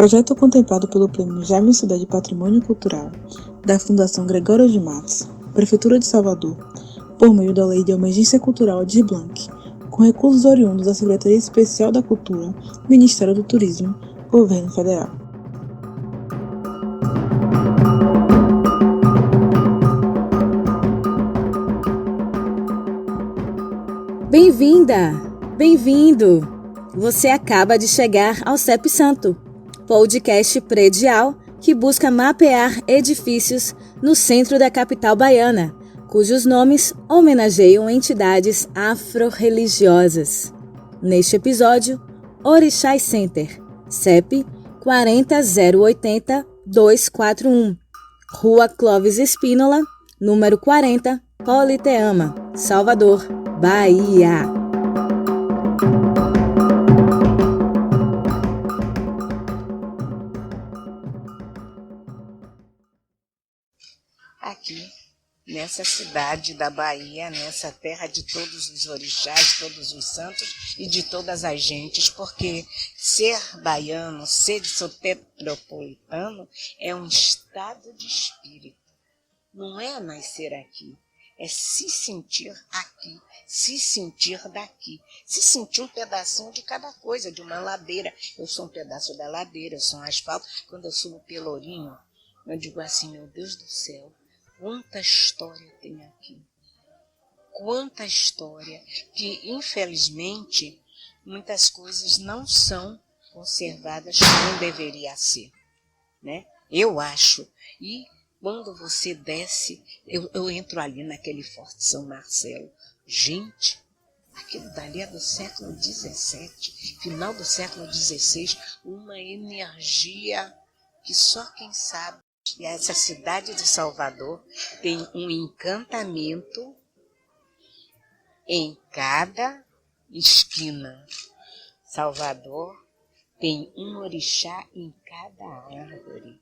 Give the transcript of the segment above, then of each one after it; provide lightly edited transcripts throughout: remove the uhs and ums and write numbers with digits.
Projeto contemplado pelo Prêmio Jaime Cidade Patrimônio Cultural da Fundação Gregório de Matos, Prefeitura de Salvador, por meio da Lei de Emergência Cultural Aldir Blanc, com recursos oriundos da Secretaria Especial da Cultura, Ministério do Turismo, Governo Federal. Bem-vinda! Bem-vindo! Você acaba de chegar ao CEP Santo, podcast predial que busca mapear edifícios no centro da capital baiana, cujos nomes homenageiam entidades afro-religiosas. Neste episódio, Orixás Center, CEP 40080-241, Rua Clóvis Espínola, número 40, Politeama, Salvador, Bahia. Aqui, nessa cidade da Bahia, nessa terra de todos os orixás, todos os santos e de todas as gentes, porque ser baiano, ser soteropolitano é um estado de espírito. Não é nascer aqui, é se sentir aqui, se sentir daqui, se sentir um pedacinho de cada coisa, de uma ladeira. Eu sou um pedaço da ladeira, eu sou um asfalto. Quando eu subo o Pelourinho, eu digo assim, meu Deus do céu, quanta história tem aqui, quanta história, que infelizmente muitas coisas não são conservadas como deveria ser, né? Eu acho. E quando você desce, eu entro ali naquele Forte São Marcelo, gente, aquilo dali é do século XVII, final do século XVI, uma energia que só quem sabe. E essa cidade de Salvador tem um encantamento em cada esquina. Salvador tem um orixá em cada árvore.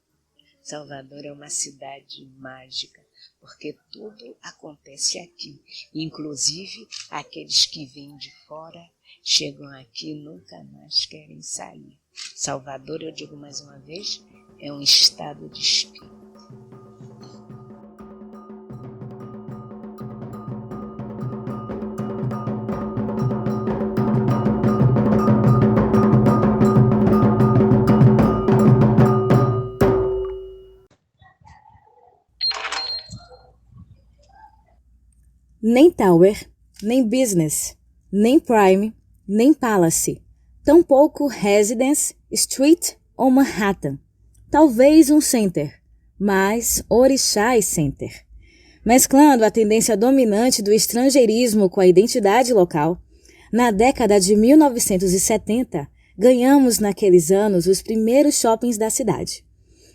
Salvador é uma cidade mágica, porque tudo acontece aqui. Inclusive, aqueles que vêm de fora chegam aqui e nunca mais querem sair. Salvador, eu digo mais uma vez, é um estado de espírito. Nem Tower, nem Business, nem Prime, nem Palace, tampouco Residence, Street ou Manhattan. Talvez um Center, mas Orixás Center. Mesclando a tendência dominante do estrangeirismo com a identidade local, na década de 1970, ganhamos naqueles anos os primeiros shoppings da cidade.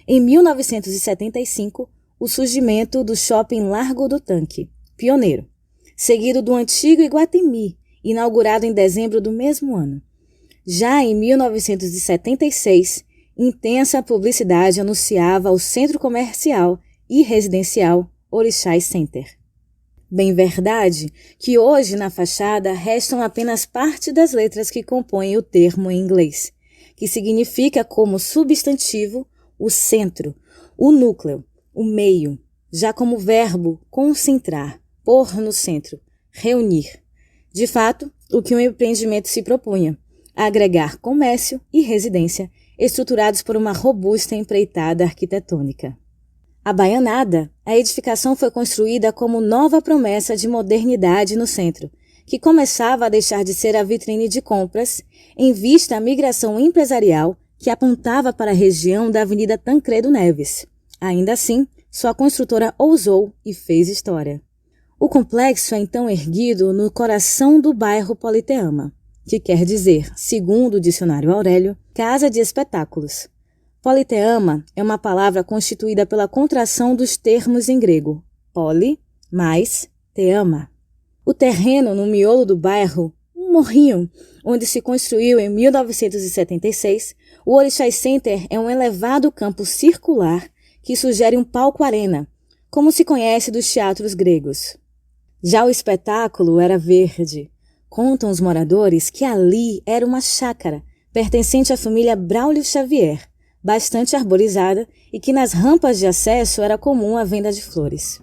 Em 1975, o surgimento do Shopping Largo do Tanque, pioneiro, seguido do antigo Iguatemi, inaugurado em dezembro do mesmo ano. Já em 1976, intensa publicidade anunciava o centro comercial e residencial Orixás Center. Bem verdade que hoje na fachada restam apenas parte das letras que compõem o termo em inglês, que significa como substantivo o centro, o núcleo, o meio, já como verbo concentrar, pôr no centro, reunir. De fato, o que um empreendimento se propunha, agregar comércio e residência estruturados por uma robusta empreitada arquitetônica. Abaianada, a edificação foi construída como nova promessa de modernidade no centro, que começava a deixar de ser a vitrine de compras em vista à migração empresarial que apontava para a região da Avenida Tancredo Neves. Ainda assim, sua construtora ousou e fez história. O complexo é então erguido no coração do bairro Politeama, que quer dizer, segundo o dicionário Aurélio, casa de espetáculos. Politeama é uma palavra constituída pela contração dos termos em grego, poli, mais, teama. O terreno no miolo do bairro, um morrinho, onde se construiu em 1976, o Orixás Center é um elevado campo circular que sugere um palco-arena, como se conhece dos teatros gregos. Já o espetáculo era verde. Contam os moradores que ali era uma chácara, pertencente à família Braulio Xavier, bastante arborizada e que nas rampas de acesso era comum a venda de flores.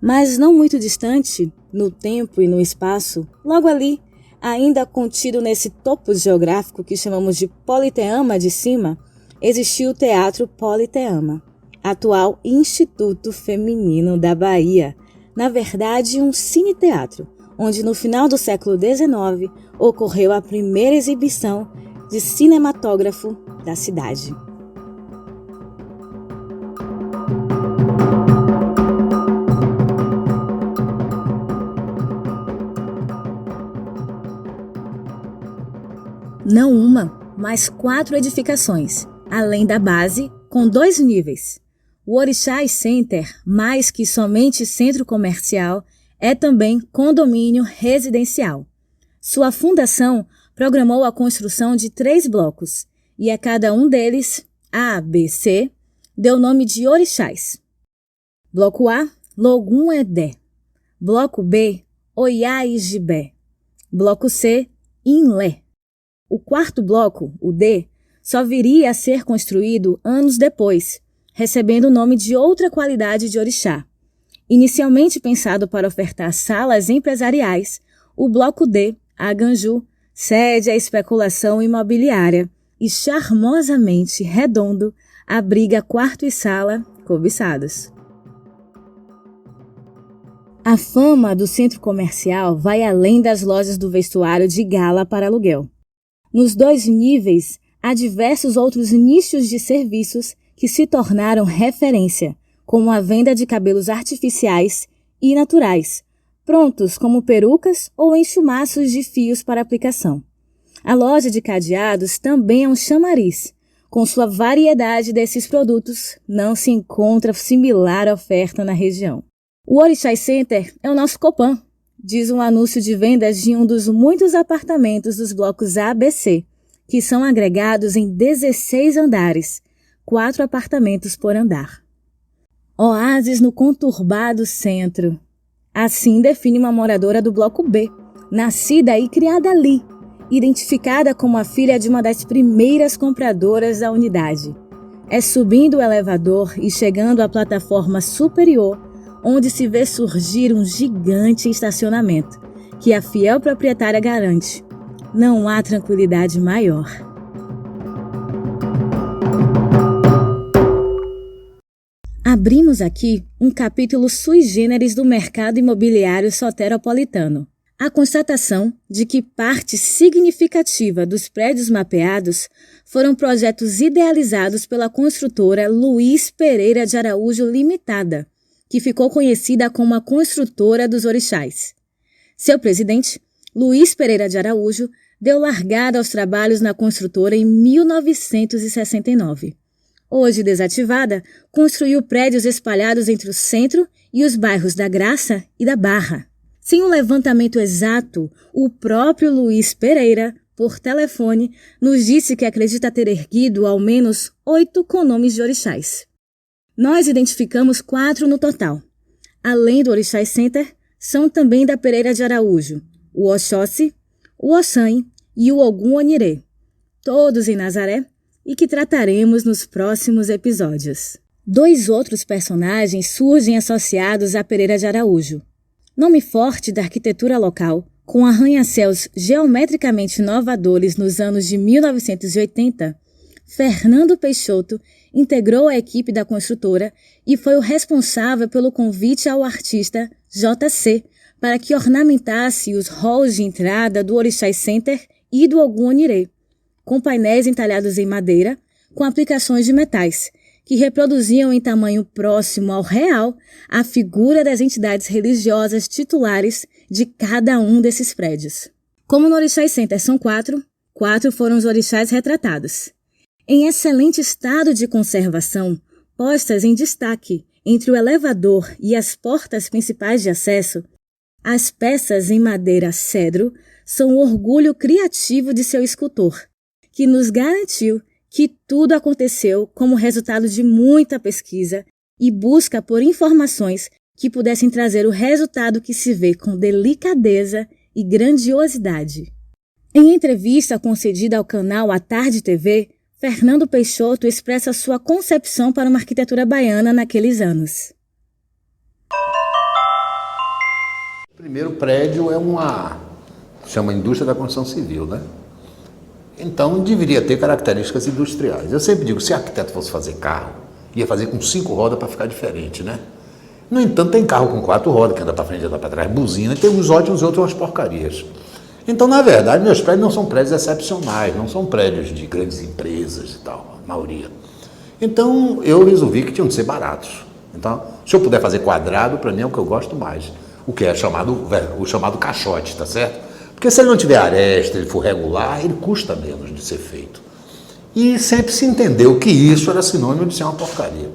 Mas não muito distante, no tempo e no espaço, logo ali, ainda contido nesse topo geográfico que chamamos de Politeama de cima, existia o Teatro Politeama, atual Instituto Feminino da Bahia, na verdade um cine-teatro, onde no final do século XIX ocorreu a primeira exibição de cinematógrafo da cidade. Não uma, mas 4 edificações, além da base, com 2 níveis. O Orixás Center, mais que somente centro comercial, é também condomínio residencial. Sua fundação programou a construção de 3 blocos, e a cada um deles, A, B, C, deu nome de orixás. Bloco A, Logum Edé. Bloco B, Oiá Igibé. Bloco C, Inlé. O 4º bloco, o D, só viria a ser construído anos depois, recebendo o nome de outra qualidade de orixá. Inicialmente pensado para ofertar salas empresariais, o bloco D, Aganju, cede à especulação imobiliária e charmosamente redondo abriga quarto e sala cobiçados. A fama do centro comercial vai além das lojas do vestuário de gala para aluguel. Nos 2 níveis, há diversos outros nichos de serviços que se tornaram referência, como a venda de cabelos artificiais e naturais, prontos como perucas ou enxumaços de fios para aplicação. A loja de cadeados também é um chamariz. Com sua variedade desses produtos, não se encontra similar oferta na região. O Orixás Center é o nosso Copan, diz um anúncio de vendas de um dos muitos apartamentos dos blocos A, B, C, que são agregados em 16 andares, 4 apartamentos por andar. Oásis no conturbado centro. Assim define uma moradora do bloco B, nascida e criada ali, identificada como a filha de uma das primeiras compradoras da unidade. É subindo o elevador e chegando à plataforma superior, onde se vê surgir um gigante estacionamento, que a fiel proprietária garante. Não há tranquilidade maior. Abrimos aqui um capítulo sui generis do mercado imobiliário soteropolitano. A constatação de que parte significativa dos prédios mapeados foram projetos idealizados pela construtora Luiz Pereira de Araújo Limitada, que ficou conhecida como a construtora dos orixás. Seu presidente, Luiz Pereira de Araújo, deu largada aos trabalhos na construtora em 1969. Hoje desativada, construiu prédios espalhados entre o centro e os bairros da Graça e da Barra. Sem um levantamento exato, o próprio Luiz Pereira, por telefone, nos disse que acredita ter erguido ao menos 8 com nomes de orixás. Nós identificamos 4 no total. Além do Orixás Center, são também da Pereira de Araújo, o Oxóssi, o Oxã e o Ogum Onirê, todos em Nazaré, e que trataremos nos próximos episódios. 2 outros personagens surgem associados à Pereira de Araújo. Nome forte da arquitetura local, com arranha-céus geometricamente inovadores nos anos de 1980, Fernando Peixoto integrou a equipe da construtora e foi o responsável pelo convite ao artista JC para que ornamentasse os halls de entrada do Orixás Center e do Ogum Onirê, com painéis entalhados em madeira, com aplicações de metais, que reproduziam em tamanho próximo ao real a figura das entidades religiosas titulares de cada um desses prédios. Como no Orixás Center são 4 foram os orixás retratados. Em excelente estado de conservação, postas em destaque entre o elevador e as portas principais de acesso, as peças em madeira cedro são o orgulho criativo de seu escultor, que nos garantiu que tudo aconteceu como resultado de muita pesquisa e busca por informações que pudessem trazer o resultado que se vê com delicadeza e grandiosidade. Em entrevista concedida ao canal A Tarde TV, Fernando Peixoto expressa sua concepção para uma arquitetura baiana naqueles anos. O primeiro prédio chama indústria da construção civil, né? Então deveria ter características industriais. Eu sempre digo, se arquiteto fosse fazer carro, ia fazer com 5 rodas para ficar diferente, né? No entanto, tem carro com 4 rodas, que anda para frente e anda para trás, buzina, e tem uns ótimos e outros umas porcarias. Então, na verdade, meus prédios não são prédios excepcionais, não são prédios de grandes empresas e tal, a maioria. Então, eu resolvi que tinham de ser baratos. Então, se eu puder fazer quadrado, para mim é o que eu gosto mais, o que é o chamado caixote, tá certo? Porque se ele não tiver aresta, ele for regular, ele custa menos de ser feito. E sempre se entendeu que isso era sinônimo de ser uma porcaria.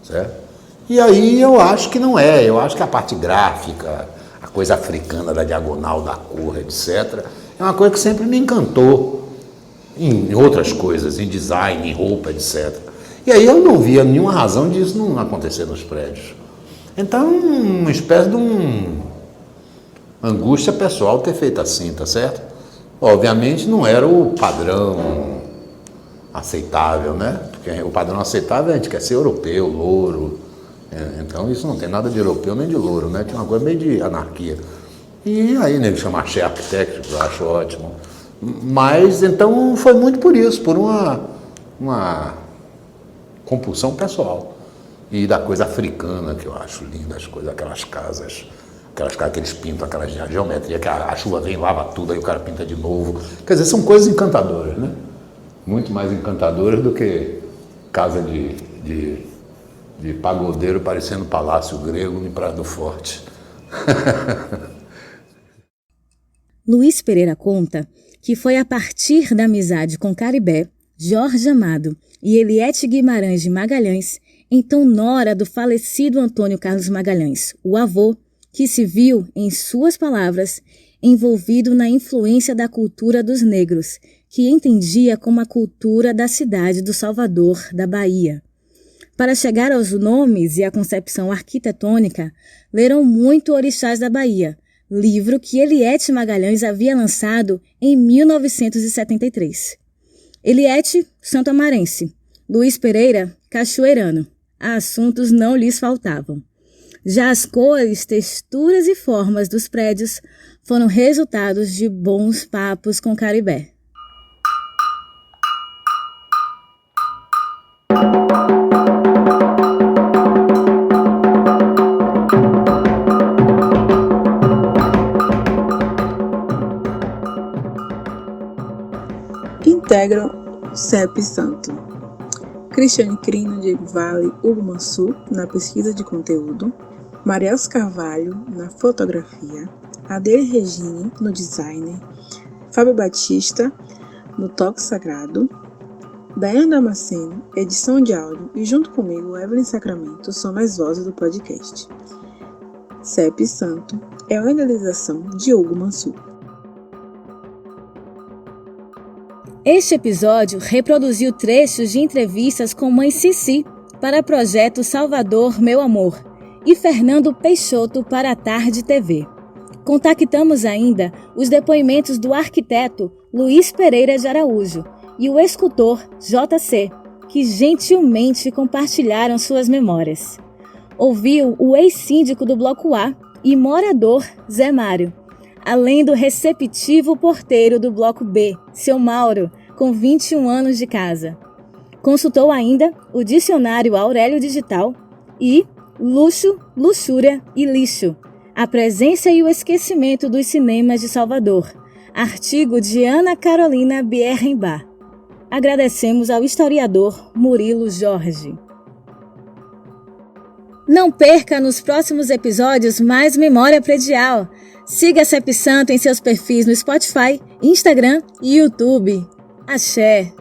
Certo? E aí eu acho que não é, eu acho que a parte gráfica, a coisa africana da diagonal, da cor, etc., é uma coisa que sempre me encantou em outras coisas, em design, em roupa, etc. E aí eu não via nenhuma razão disso não acontecer nos prédios. Então, uma espécie de angústia pessoal ter feito assim, tá certo? Obviamente não era o padrão aceitável, né? Porque o padrão aceitável a gente quer ser europeu, louro. Então isso não tem nada de europeu nem de louro, né? Tinha uma coisa meio de anarquia. E aí nego chama Axé Architecture, eu acho ótimo. Mas então foi muito por isso, por uma compulsão pessoal. E da coisa africana, que eu acho linda, aquelas casas que eles pintam, aquela geometria, que a chuva vem, lava tudo, aí o cara pinta de novo. Quer dizer, são coisas encantadoras, né? Muito mais encantadoras do que casa de pagodeiro parecendo palácio grego em Praia do Forte. Luiz Pereira conta que foi a partir da amizade com Caribé, Jorge Amado e Eliete Guimarães de Magalhães, então nora do falecido Antônio Carlos Magalhães, o avô, que se viu, em suas palavras, envolvido na influência da cultura dos negros, que entendia como a cultura da cidade do Salvador, da Bahia. Para chegar aos nomes e à concepção arquitetônica, leram muito Orixás da Bahia, livro que Eliete Magalhães havia lançado em 1973. Eliete, santo-amarense, Luiz Pereira, cachoeirano. Assuntos não lhes faltavam. Já as cores, texturas e formas dos prédios foram resultados de bons papos com Caribé. Integram CEP Santo. Cristiane Crino, Diego Vale, Hugo Mansur, na pesquisa de conteúdo. Mariels Carvalho, na fotografia. Adele Regine, no design. Fábio Batista, no toque sagrado. Daiane Damasceno, edição de áudio. E junto comigo, Evelyn Sacramento, são as vozes do podcast. CEP Santo é uma idealização de Hugo Mansur. Este episódio reproduziu trechos de entrevistas com Mãe Cici para o projeto Salvador Meu Amor e Fernando Peixoto para a Tarde TV. Contactamos ainda os depoimentos do arquiteto Luiz Pereira de Araújo e o escultor JC, que gentilmente compartilharam suas memórias. Ouviu o ex-síndico do Bloco A e morador Zé Mário, além do receptivo porteiro do Bloco B, seu Mauro, com 21 anos de casa. Consultou ainda o dicionário Aurélio Digital e Luxo, Luxúria e Lixo, a presença e o esquecimento dos cinemas de Salvador, artigo de Ana Carolina Bierrenbach. Agradecemos ao historiador Murilo Jorge. Não perca nos próximos episódios mais Memória Predial. Siga a CEP Santo em seus perfis no Spotify, Instagram e YouTube. Axé!